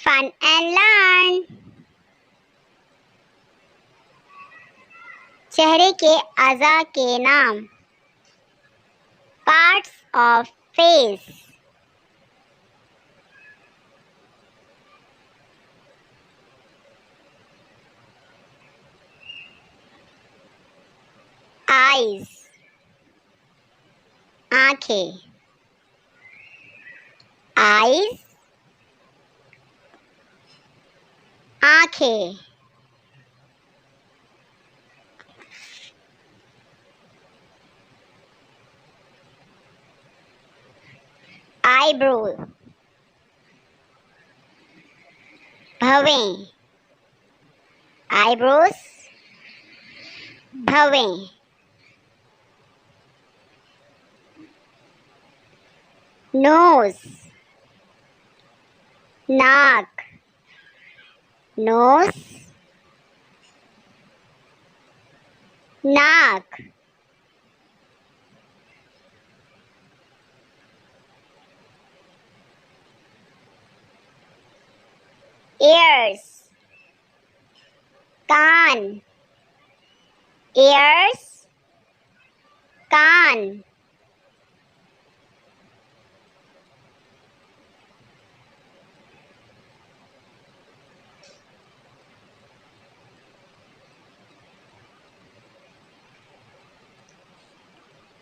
Fun and learn. चेहरे के अज़ा के नाम. Parts of face. Eyes. आँखें. Eyes. आँखें. Eyebrow. भवें. Eyebrows. भवें. Nose. नाक. Nose. नाक. Ears. कान. Ears. कान.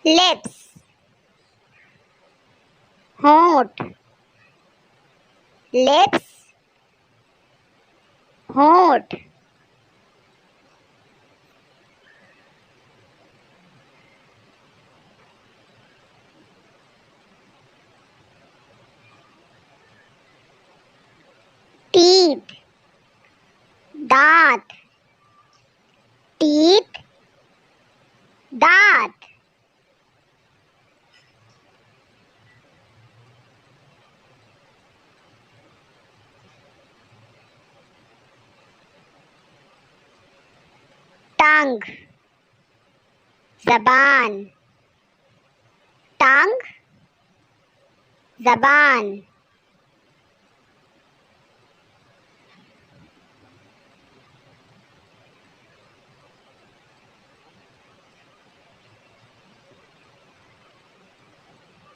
Lips. होंठ. Lips. होंठ. Teeth. दांत. Teeth. दांत. Tongue. ज़बान. Tongue. ज़बान.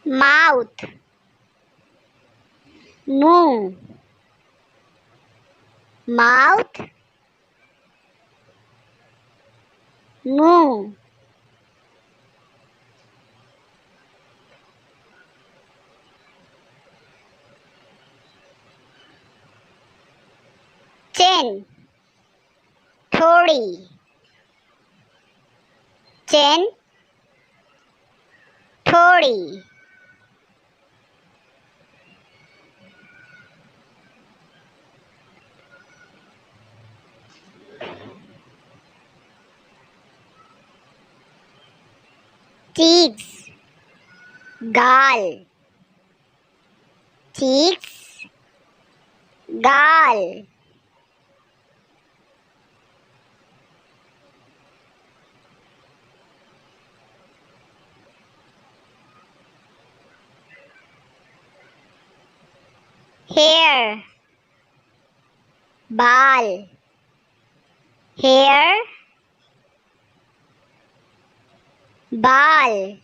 Mouth. मुंह. Mouth. मुंह. Chin. थोड़ी. Chin. थोड़ी. Cheeks. गाल. Cheeks. गाल. Hair. बाल. Hair. बाल.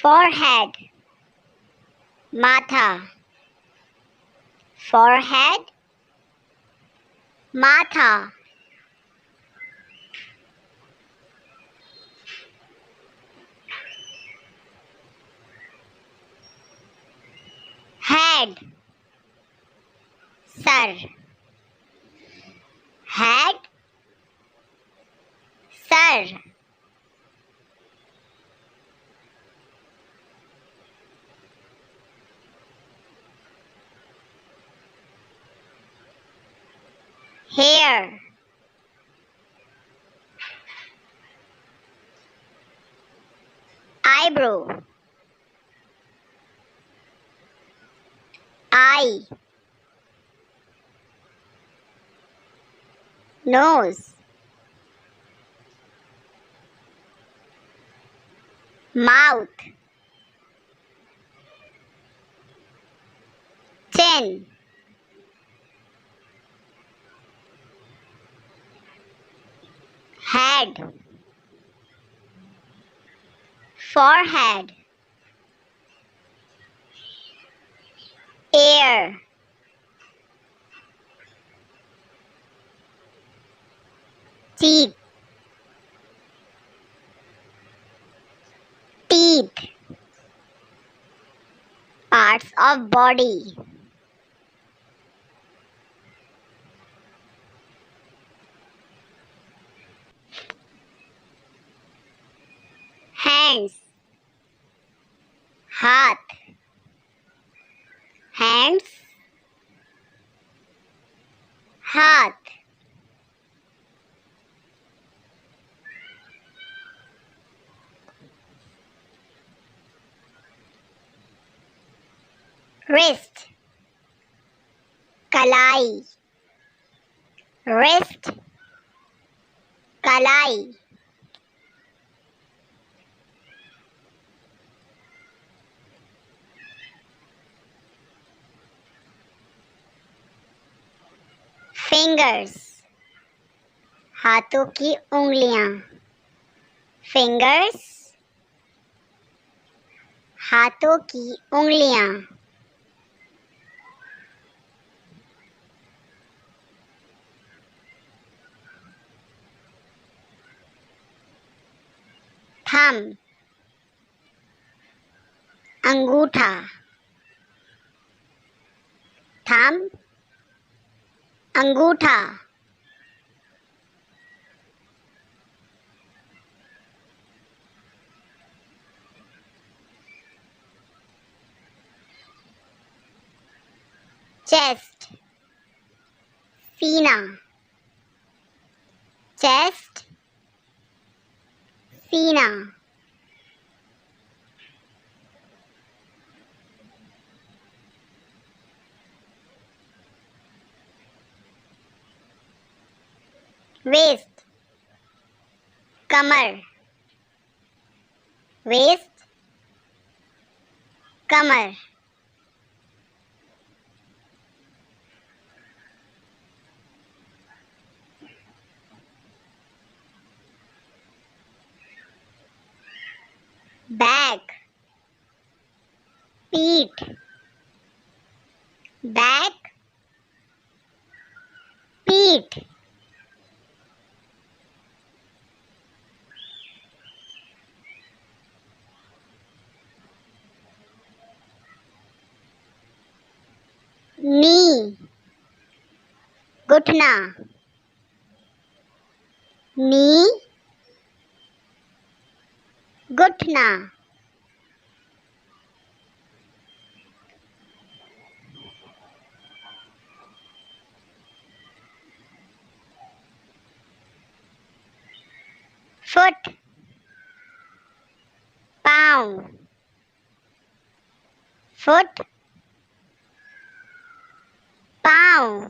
Forehead. माथा. Forehead. माथा. Head. Sir. Head. Sir. Hair. Eyebrow. Eye. nose, mouth, chin, head, forehead, ear, teeth, teeth, parts of body, hands, हाथ, hands, हाथ, wrist, कलाई, wrist, कलाई, fingers, हाथों की उंगलियां, fingers, हाथों की उंगलियां, thumb, अंगूठा, thumb, अंगूठा, chest, सीना, chest, सीना, waist, कमर, waist, कमर, back, पीठ, back, पीठ, knee, घुटना, knee, घुटना, foot, पाँव, foot, पाँव,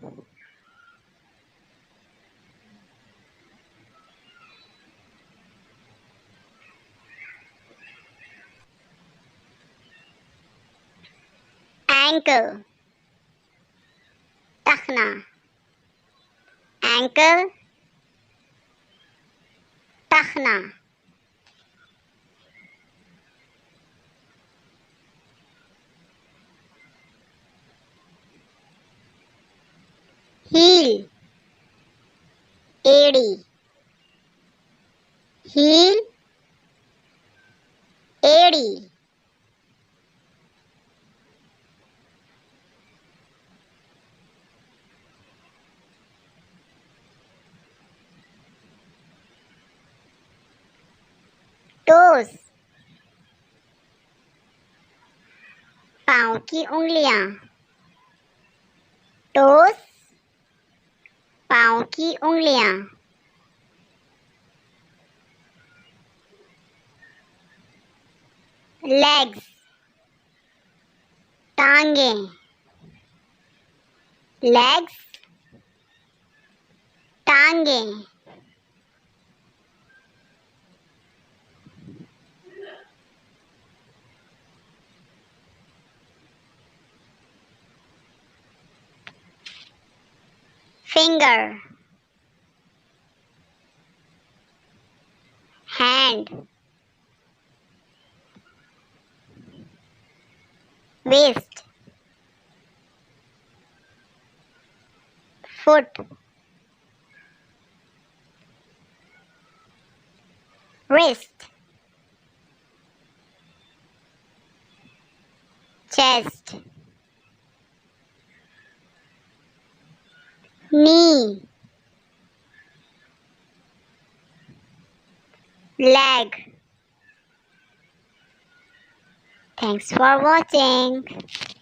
ankle, टखना, ankle, टखना, heel, एड़ी, heel, एड़ी, toes, पाँव की उंगलियां, toes, पाँव की उंगलियां, legs, टांगें, legs, टांगें, टांगे finger hand waist foot wrist chest knee leg. Thanks for watching.